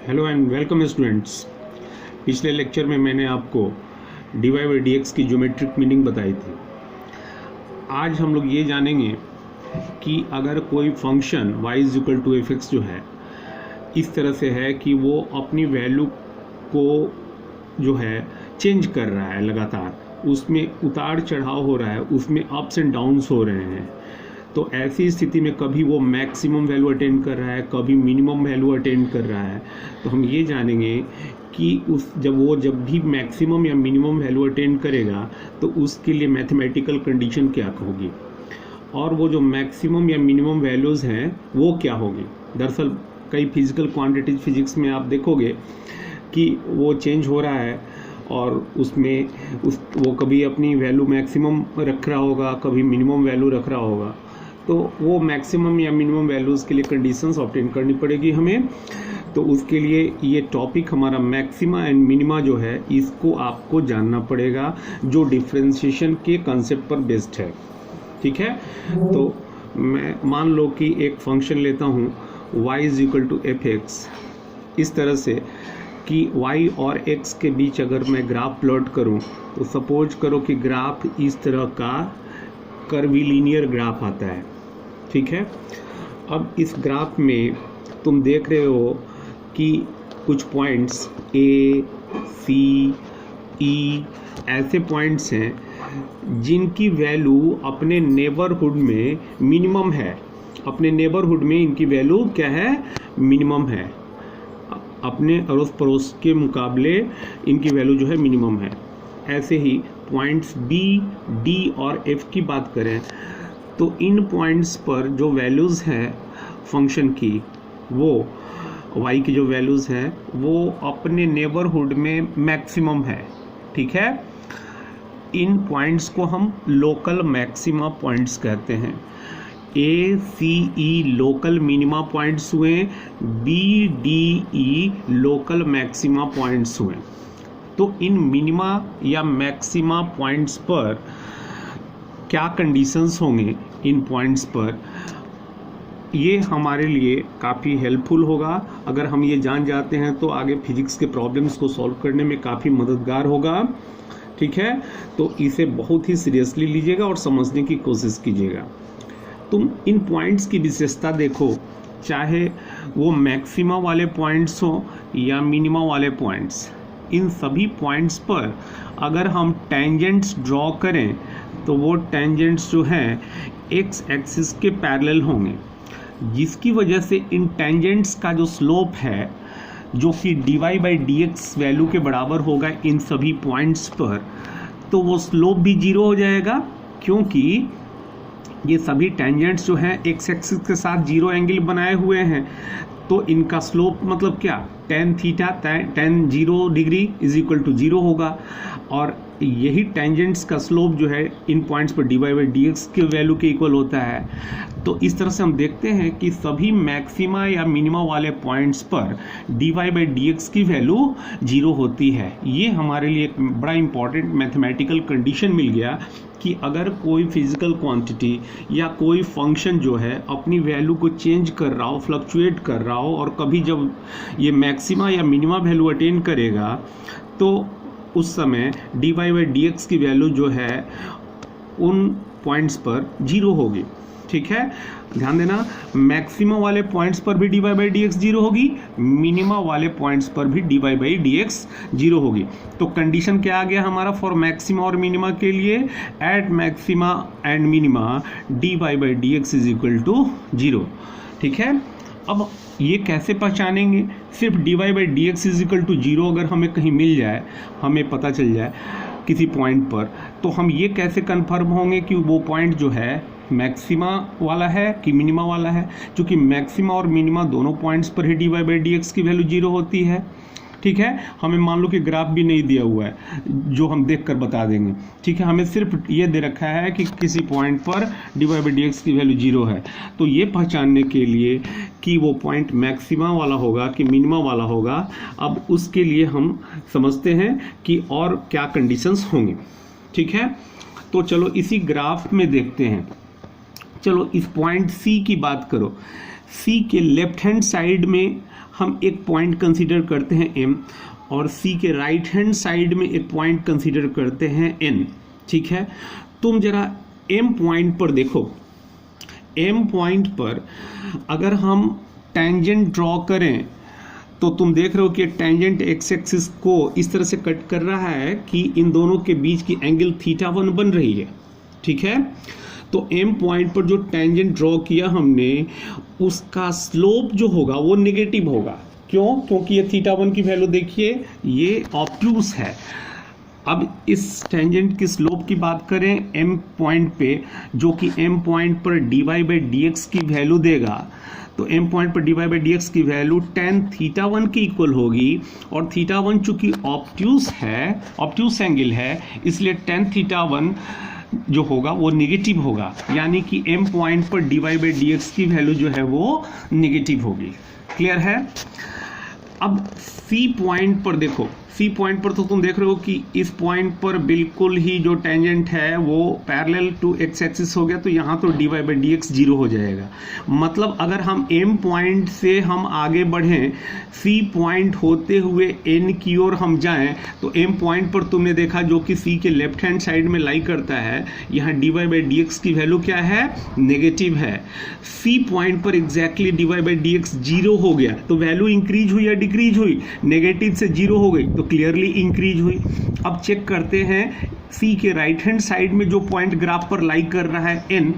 Hello and welcome students. पिछले lecture में मैंने आपको dy बाई डी एक्स की ज्योमेट्रिक मीनिंग बताई थी। आज हम लोग ये जानेंगे कि अगर कोई function y is equal to f x जो है इस तरह से है कि वो अपनी वैल्यू को जो है चेंज कर रहा है, लगातार उसमें उतार चढ़ाव हो रहा है, उसमें अप्स एंड डाउन्स हो रहे हैं, तो ऐसी स्थिति में कभी वो मैक्सिमम वैल्यू अटेंड कर रहा है, कभी मिनिमम वैल्यू अटेंड कर रहा है। तो हम ये जानेंगे कि जब भी मैक्सिमम या मिनिमम वैल्यू अटेंड करेगा तो उसके लिए मैथमेटिकल कंडीशन क्या होगी, और वो जो मैक्सिमम या मिनिमम वैल्यूज़ हैं वो क्या होगी। दरअसल कई फिजिकल क्वांटिटीज फिजिक्स में आप देखोगे कि वो चेंज हो रहा है और वो कभी अपनी वैल्यू मैक्सिमम रख रहा होगा, कभी मिनिमम वैल्यू रख रहा होगा। तो वो मैक्सिमम या मिनिमम वैल्यूज़ के लिए कंडीशंस ऑब्टेन करनी पड़ेगी हमें। तो उसके लिए ये टॉपिक हमारा मैक्सिमा एंड मिनिमा जो है इसको आपको जानना पड़ेगा, जो डिफरेंशिएशन के कंसेप्ट पर बेस्ड है। ठीक है, तो मैं मान लो कि एक फंक्शन लेता हूँ y is equal to f x, इस तरह से कि y और x के बीच अगर मैं ग्राफ प्लॉट करूं तो सपोज करो कि ग्राफ इस तरह का कर्वीलिनियर ग्राफ आता है। ठीक है, अब इस ग्राफ में तुम देख रहे हो कि कुछ पॉइंट्स A, C, E ऐसे पॉइंट्स हैं जिनकी वैल्यू अपने नेबरहुड में मिनिमम है। अपने नेबरहुड में इनकी वैल्यू क्या है, मिनिमम है। अपने अड़ोस पड़ोस के मुकाबले इनकी वैल्यू जो है मिनिमम है। ऐसे ही पॉइंट्स B, D और F की बात करें तो इन पॉइंट्स पर जो वैल्यूज़ हैं फंक्शन की, वो y की जो वैल्यूज़ हैं वो अपने नेबरहुड में मैक्सिमम है। ठीक है, इन पॉइंट्स को हम लोकल मैक्सिमा पॉइंट्स कहते हैं। A, C, E local minima points हुए, B, D, E local maxima points हुए। तो इन मिनिमा या मैक्सिमा पॉइंट्स पर क्या कंडीशंस होंगे इन पॉइंट्स पर, ये हमारे लिए काफ़ी हेल्पफुल होगा। अगर हम ये जान जाते हैं तो आगे फिजिक्स के प्रॉब्लम्स को सॉल्व करने में काफ़ी मददगार होगा। ठीक है, तो इसे बहुत ही सीरियसली लीजिएगा और समझने की कोशिश कीजिएगा। तुम इन पॉइंट्स की विशेषता देखो, चाहे वो मैक्सिमा वाले पॉइंट्स हो या मिनिमा वाले पॉइंट्स, इन सभी पॉइंट्स पर अगर हम टेंजेंट्स ड्रॉ करें तो वो टेंजेंट्स जो हैं एक्स एक्सिस के पैरेलल होंगे, जिसकी वजह से इन टेंजेंट्स का जो स्लोप है जो कि dy by d x value के बराबर होगा इन सभी पॉइंट्स पर, तो वो स्लोप भी जीरो हो जाएगा, क्योंकि ये सभी टेंजेंट्स जो हैं एक्स एक्सिस के साथ जीरो एंगल बनाए हुए हैं। तो इनका स्लोप मतलब क्या, tan theta tan 0 degree is equal to 0 होगा, और यही टेंजेंट्स का स्लोप जो है इन पॉइंट्स पर dy बाई डी एक्स के वैल्यू के इक्वल होता है। तो इस तरह से हम देखते हैं कि सभी मैक्सिमा या मिनिमा वाले पॉइंट्स पर dy बाई डी एक्स की वैल्यू 0 होती है। ये हमारे लिए एक बड़ा इंपॉर्टेंट मैथमेटिकल कंडीशन मिल गया कि अगर कोई फिजिकल क्वांटिटी या कोई फंक्शन जो है अपनी वैल्यू को चेंज कर रहा हो, फ्लक्चुएट कर रहा हो, और कभी जब ये मैक्सिमा या मिनिमा वैल्यू अटेन करेगा तो उस समय dy बाई डी एक्स की वैल्यू जो है उन पॉइंट्स पर 0 होगी। ठीक है, ध्यान देना, मैक्सिमा वाले पॉइंट्स पर भी dy बाई डी एक्स 0 होगी, मिनिमा वाले पॉइंट्स पर भी dy बाई डी एक्स 0 होगी। तो कंडीशन क्या आ गया हमारा फॉर मैक्सिमा और मिनिमा के लिए, at maxima and minima dy by d x is equal to 0। ठीक है, अब ये कैसे पहचानेंगे, सिर्फ dy by d x is equal to 0 अगर हमें कहीं मिल जाए, हमें पता चल जाए किसी पॉइंट पर, तो हम ये कैसे कन्फर्म होंगे कि वो पॉइंट जो है मैक्सिमा वाला है कि मिनिमा वाला है। क्योंकि मैक्सिमा और मिनिमा दोनों पॉइंट्स पर ही dy बाई डी एक्स की वैल्यू 0 होती है। ठीक है, हमें मान लो कि ग्राफ भी नहीं दिया हुआ है जो हम देख कर बता देंगे। ठीक है, हमें सिर्फ ये दे रखा है कि किसी पॉइंट पर dy बाई डी एक्स की वैल्यू 0 है। तो ये पहचानने के लिए कि वो पॉइंट मैक्सिमा वाला होगा कि मिनिमा वाला होगा, अब उसके लिए हम समझते हैं कि और क्या कंडीशंस होंगी। ठीक है, तो चलो इसी ग्राफ में देखते हैं। चलो इस पॉइंट C की बात करो। C के लेफ्ट हैंड साइड में हम एक पॉइंट कंसीडर करते हैं m और c के राइट हैंड साइड में एक पॉइंट कंसीडर करते हैं n, ठीक है। तुम जरा m पॉइंट पर देखो, m पॉइंट पर अगर हम टेंजेंट ड्रॉ करें तो तुम देख रहे हो कि टेंजेंट एक्स एक्सिस को इस तरह से कट कर रहा है कि इन दोनों के बीच की एंगल θ1 बन रही है, ठीक है। तो m पॉइंट पर जो टेंजेंट ड्रॉ किया हमने, उसका स्लोप जो होगा वो नेगेटिव होगा। क्यों? क्योंकि ये θ1 की वैल्यू देखिए, ये ऑब्ट्यूस है। अब इस टेंजेंट की स्लोप की बात करें m पॉइंट पे, जो कि m पॉइंट पर dy/dx की वैल्यू देगा, तो m पॉइंट पर dy/dx की वैल्यू tan θ1 के इक्वल होगी, और θ1 चूंकि ऑब्ट्यूस है, ऑब्ट्यूस एंगल है, इसलिए tan θ1 जो होगा वो नेगेटिव होगा, यानी कि m पॉइंट पर dy/dx की वैल्यू जो है वो नेगेटिव होगी। क्लियर है? अब c पॉइंट पर देखो, c पॉइंट पर तो तुम देख रहे हो कि इस पॉइंट पर बिल्कुल ही जो टेंजेंट है वो पैरेलल टू एक्स एक्सिस हो गया, तो यहाँ तो dy/dx 0 हो जाएगा। मतलब अगर हम m पॉइंट से हम आगे बढ़ें, c पॉइंट होते हुए n की ओर हम जाएं, तो m पॉइंट पर तुमने देखा जो कि c के लेफ्ट हैंड साइड में लाई करता है, यहाँ dy/dx की वैल्यू क्या है? नेगेटिव है। c पॉइंट पर एग्जैक्टली dy/dx 0 हो गया, तो वैल्यू इंक्रीज हुई या डिक्रीज हुई? नेगेटिव से 0 हो गई तो क्लियरली इंक्रीज हुई। अब चेक करते हैं c के राइट हैंड साइड में जो पॉइंट ग्राफ पर लाई कर रहा है n,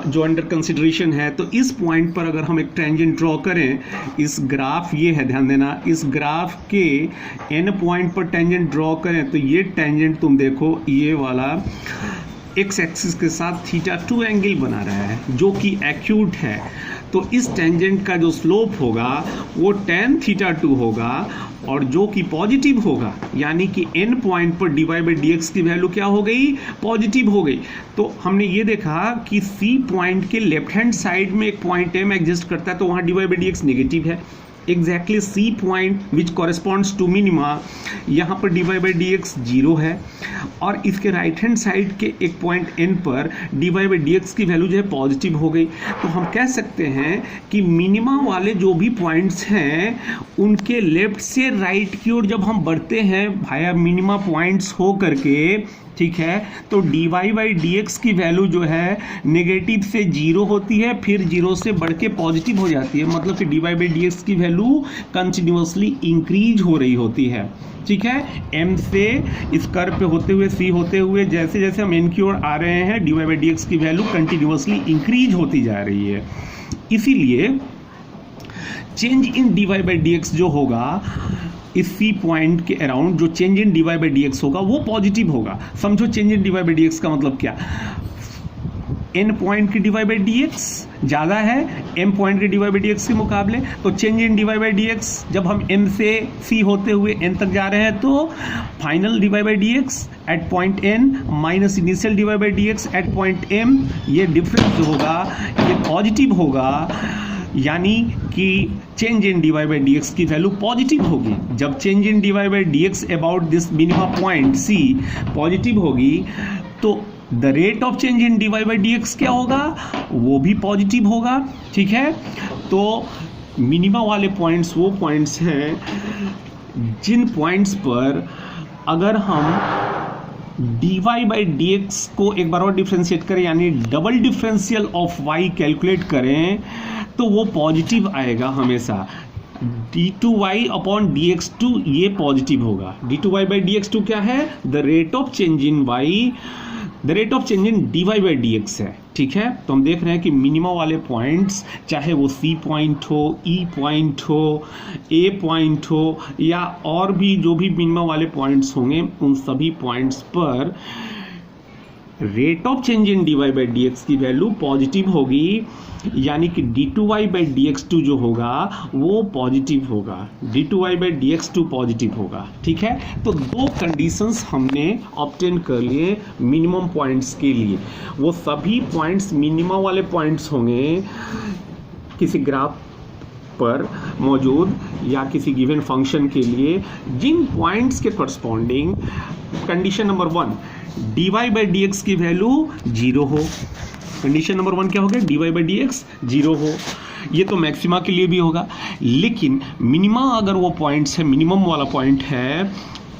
जो अंडर कंसिडरेशन है, तो इस पॉइंट पर अगर हम एक टेंजेंट ड्रॉ करें, इस ग्राफ ये है, ध्यान देना, इस ग्राफ के n पॉइंट पर टेंजेंट ड्रॉ करें तो ये टेंजेंट तुम देखो, ये वाला एक्स एक्सिस के साथ θ2 एंगल बना रहा है, जो कि एक्यूट है। तो इस टेंजेंट का जो स्लोप होगा वो tan θ2 होगा, और जो कि पॉजिटिव होगा, यानी कि n पॉइंट पर dy/dx की वैल्यू क्या हो गई? पॉजिटिव हो गई। तो हमने ये देखा कि c पॉइंट के लेफ्ट हैंड साइड में एक पॉइंट m एग्जिस्ट करता है, तो वहाँ dy/dx नेगेटिव है। Exactly c point which corresponds to minima, यहाँ पर dy/dx 0 है, और इसके राइट हैंड साइड के एक पॉइंट n पर dy/dx की वैल्यू जो है पॉजिटिव हो गई। तो हम कह सकते हैं कि मिनिमा वाले जो भी पॉइंट्स हैं उनके लेफ्ट से राइट की ओर जब हम बढ़ते हैं भाया मिनिमा पॉइंट्स हो करके, ठीक है, तो dy/dx की वैल्यू जो है नेगेटिव से 0 होती है, फिर 0 से बढ़ के पॉजिटिव हो जाती है। मतलब कि dy/dx की वैल्यू कंटिन्यूअसली इंक्रीज हो रही होती है, ठीक है। m से इस कर्व पे होते हुए c होते हुए जैसे जैसे हम n की ओर आ रहे हैं, dy/dx की वैल्यू कंटिन्यूअसली इंक्रीज होती जा रही है। इसीलिए चेंज इन dy/dx जो होगा, इस c पॉइंट के अराउंड जो चेंज इन dy/dx होगा वो पॉजिटिव होगा। समझो चेंज इन dy/dx का मतलब क्या? n पॉइंट की dy/dx ज़्यादा है m पॉइंट के dy/dx के मुकाबले, तो चेंज इन dy/dx जब हम m से c होते हुए n तक जा रहे हैं तो final dy/dx at point n minus initial dy/dx at point m, ये डिफरेंस जो होगा ये पॉजिटिव होगा, यानी कि चेंज इन dy/dx की वैल्यू पॉजिटिव होगी। जब change in dy/dx about this minima point c positive होगी, तो the rate of change in dy/dx क्या होगा? वो भी पॉजिटिव होगा, ठीक है। तो मिनिमा वाले पॉइंट्स वो पॉइंट्स हैं जिन पॉइंट्स पर अगर हम dy/dx को एक बार और डिफ्रेंशिएट करें, यानी double differential of y calculate करें, तो वो पॉजिटिव आएगा हमेशा। d2y अपॉन dx2 ये पॉजिटिव होगा। d2y/dx2 क्या है? The rate of change in y, the rate of change in dy/dx है, ठीक है। तो हम देख रहे हैं कि मिनिमा वाले पॉइंट्स, चाहे वो c पॉइंट हो, e पॉइंट हो, a पॉइंट हो, या और भी जो भी मिनिमा वाले पॉइंट्स होंगे, उन सभी पॉइंट्स पर rate of change in dy/dx की वैल्यू पॉजिटिव होगी, यानी कि d2y/dx2 जो होगा वो पॉजिटिव होगा, d2y/dx2 पॉजिटिव होगा, ठीक है। तो दो कंडीशंस हमने ऑब्टेन कर लिए मिनिमम पॉइंट्स के लिए। वो सभी पॉइंट्स मिनिमा वाले पॉइंट्स होंगे किसी ग्राफ पर मौजूद या किसी गिवन फंक्शन के लिए, जिन पॉइंट्स के करस्पॉन्डिंग कंडीशन नंबर 1 dy/dx की वैल्यू 0 हो। कंडीशन नंबर 1 क्या हो गया? dy/dx 0 हो। ये तो मैक्सिमा के लिए भी होगा, लेकिन मिनिमा अगर वो पॉइंट्स है, मिनिमम वाला पॉइंट है,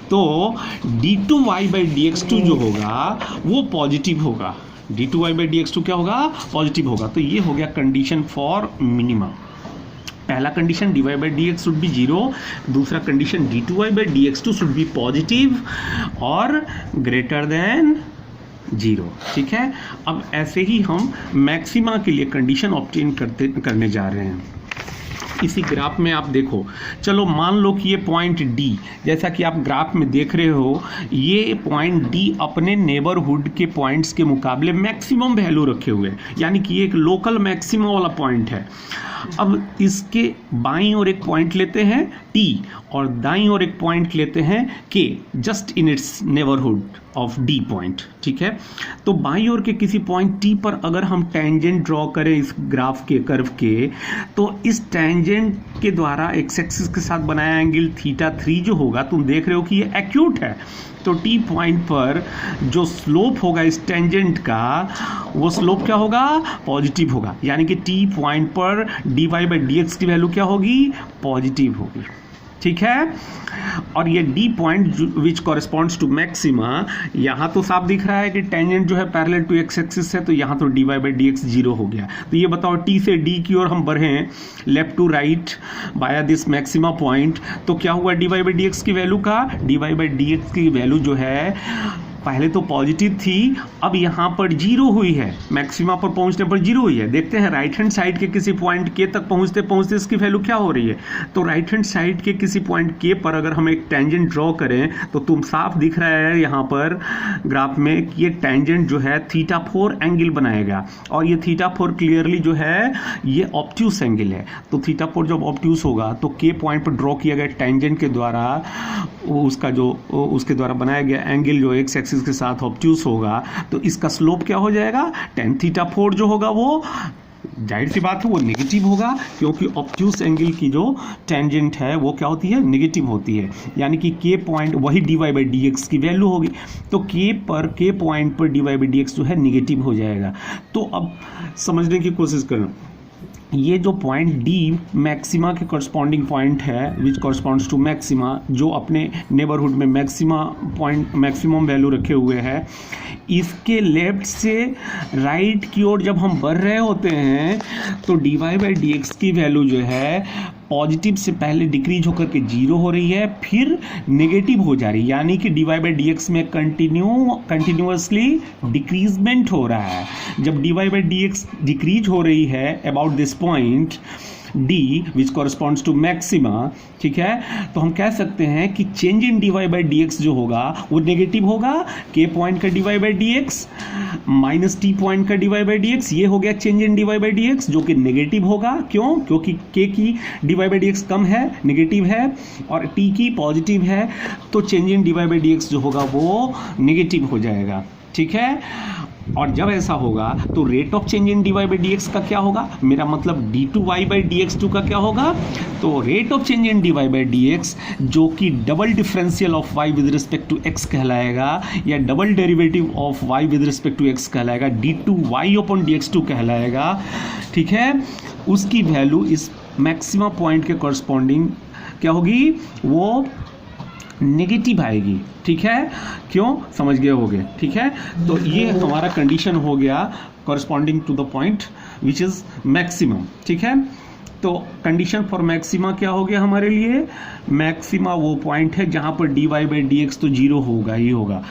तो d2y/dx2 जो होगा वो पॉजिटिव होगा। d2y/dx2 क्या होगा? पॉजिटिव होगा। तो ये हो गया कंडीशन फॉर मिनिमा। पहला कंडीशन dy/dx शुड बी 0, दूसरा condition d2y/dx2 should be positive और ग्रेटर देन 0। ठीक है, अब ऐसे ही हम मैक्सिमा के लिए कंडीशन ऑब्टेन करने जा रहे हैं। इसी ग्राफ में आप देखो, चलो मान लो कि ये पॉइंट D, जैसा कि आप ग्राफ में देख रहे हो, ये पॉइंट D अपने नेबरहुड के पॉइंट्स के मुकाबले मैक्सिमम वैल्यू रखे हुए हैं, यानी कि ये एक लोकल मैक्सिमम वाला पॉइंट है। अब इसके बाईं ओर एक पॉइंट लेते हैं T और दाईं ओर एक पॉइंट लेते हैं K, just in its neighbourhood of D point. ठीक है, तो बाईं ओर के किसी पॉइंट T पर अगर हम टेंजेंट ड्रॉ करें इस ग्राफ के कर्व के, तो इस टेंजेंट के द्वारा एक्स एक्सिस के साथ बनाया एंगल θ3 जो होगा, तुम देख रहे हो कि ये एक्यूट है। तो T पॉइंट पर जो स्लोप होगा इस टेंजेंट का, वो स्लोप क्या होगा? पॉजिटिव होगा, यानी कि T पॉइंट पर dy/dx की वैल्यू क्या होगी? पॉजिटिव होगी। ठीक है, और ये D point which corresponds to maxima, यहाँ तो साफ दिख रहा है कि टेंजेंट जो है पैरेलल टू एक्स एक्सिस है, तो यहाँ तो dy/dx 0 हो गया। तो ये बताओ T से D की ओर हम बढ़े लेफ्ट टू राइट बाया दिस मैक्सिमा पॉइंट, तो क्या हुआ dy/dx की वैल्यू का? dy/dx की वैल्यू जो है पहले तो पॉजिटिव थी, अब यहाँ पर 0 हुई है, मैक्सिमा पर पहुँचने पर 0 हुई है। देखते हैं राइट हैंड साइड के किसी पॉइंट K तक पहुँचते पहुँचते इसकी वैल्यू क्या हो रही है। तो राइट हैंड साइड के किसी पॉइंट K पर अगर हम एक टेंजेंट ड्रॉ करें, तो तुम साफ दिख रहा है यहाँ पर ग्राफ में कि ये टेंजेंट जो है θ4 एंगल बनाएगा, और ये θ4 क्लियरली जो है ये ऑब्ट्यूस एंगल है। तो θ4 जब ऑब्ट्यूस होगा तो K पॉइंट पर ड्रॉ किया गया टेंजेंट के द्वारा उसके द्वारा बनाया गया एंगल जो एक्स एक्सिस के साथ ऑब्ट्यूस होगा, तो इसका स्लोप क्या हो जाएगा? tan θ4 जो होगा वो जाहिर सी बात है वो नेगेटिव होगा, क्योंकि ऑब्ट्यूस एंगल की जो टेंजेंट है वो क्या होती है? नेगेटिव होती है, यानी कि K पॉइंट वही dy/dx की वैल्यू होगी। तो K पॉइंट पर dy/dx जो है नेगेटिव हो जाएगा। तो अब समझने की कोशिश करें, ये जो पॉइंट D मैक्सिमा के कॉरस्पॉन्डिंग पॉइंट है विच कॉरस्पॉन्ड्स टू मैक्सिमा, जो अपने नेबरहुड में मैक्सिमम वैल्यू रखे हुए है, इसके लेफ्ट से राइट की ओर जब हम बढ़ रहे होते हैं तो dy/dx की वैल्यू जो है पॉजिटिव से पहले डिक्रीज होकर के 0 हो रही है, फिर नेगेटिव हो जा रही है, यानी कि dy/dx में कंटिन्यूअसली डिक्रीजमेंट हो रहा है। जब dy/dx डिक्रीज हो रही है about this point D which corresponds to maxima, ठीक है, तो हम कह सकते हैं कि चेंज इन dy/dx जो होगा वो नेगेटिव होगा। K पॉइंट का dy/dx माइनस T पॉइंट का dy/dx, ये हो गया चेंज इन dy/dx जो कि नेगेटिव होगा। क्यों? क्योंकि K की dy/dx कम है, नेगेटिव है, और T की पॉजिटिव है, तो चेंज इन dy/dx जो होगा वो नेगेटिव हो जाएगा। ठीक है, और जब ऐसा होगा तो rate of change in dy/dx का क्या होगा? मेरा मतलब d2y/dx2 का क्या होगा? तो rate of change in dy/dx जो कि double differential of y with respect to x कहलाएगा, या double derivative of y with respect to x कहलाएगा, d2y/dx2 कहलाएगा। ठीक है, उसकी वैल्यू इस मैक्सिमा पॉइंट के कॉरस्पॉन्डिंग क्या होगी? वो नेगेटिव आएगी। ठीक है, क्यों? समझ गए होगे। ठीक है, तो ये हमारा कंडीशन हो गया corresponding to the point which is maximum. ठीक है, तो कंडीशन फॉर मैक्सिमा क्या हो गया हमारे लिए? मैक्सिमा वो पॉइंट है जहां पर dy/dx तो 0 होगा ही होगा।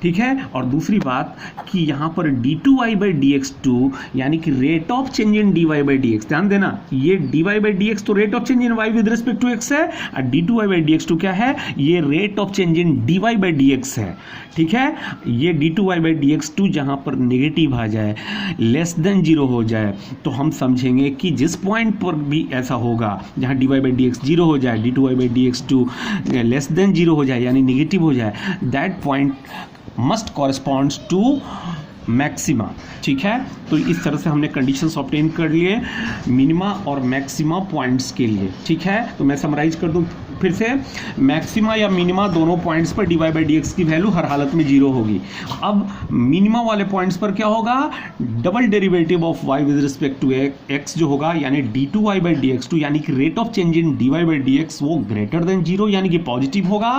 ठीक है, और दूसरी बात कि यहाँ पर d2y/dx2 यानी कि rate of change in dy/dx, ध्यान देना, ये dy/dx तो rate of change in y with respect to x है, और d2y/dx2 क्या है? ये rate of change in dy/dx है। ठीक है, ये d2y/dx2 जहाँ पर नेगेटिव आ जाए, लेस देन 0 हो जाए, तो हम समझेंगे कि जिस पॉइंट पर भी ऐसा होगा जहाँ dy/dx 0 हो जाए, d2y/dx2 लेस देन 0 हो जाए यानी नेगेटिव हो जाए, that point must corresponds to maxima. ठीक है, तो इस तरह से हमने कंडीशंस ऑब्टेन कर लिए मिनिमा और मैक्सिमा पॉइंट्स के लिए। ठीक है, तो मैं समराइज कर दूं फिर से, मैक्सिमा या मिनिमा दोनों पॉइंट्स पर dy बाई डी एक्स की वैल्यू हर हालत में 0 होगी। अब मिनिमा वाले पॉइंट्स पर क्या होगा, double derivative of y with respect to x जो होगा, यानी d2y by d x to, यानी कि rate of change in dy by d x वो ग्रेटर देन 0 यानी कि पॉजिटिव होगा,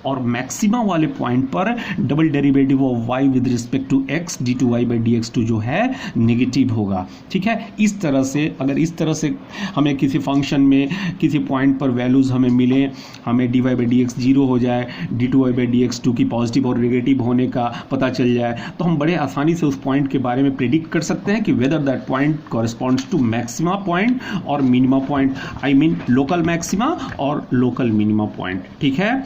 और मैक्सिमा वाले पॉइंट पर double derivative of y with respect to x d2y by d x two जो है नेगेटिव होगा। ठीक है, इस तरह से अगर इस तरह से हमें किसी फंक्शन में किसी पॉइंट पर वैल्यूज हमें मिले, हमें dy बाई डी एक्स 0 हो जाए, d2y बाई डी एक्स 2 की पॉजिटिव और नेगेटिव होने का पता चल जाए, तो हम बड़े आसानी से उस पॉइंट के बारे में प्रेडिक्ट कर सकते हैं कि whether that point corresponds to maxima point और minima point, I mean local maxima और लोकल मिनिमा पॉइंट। ठीक है।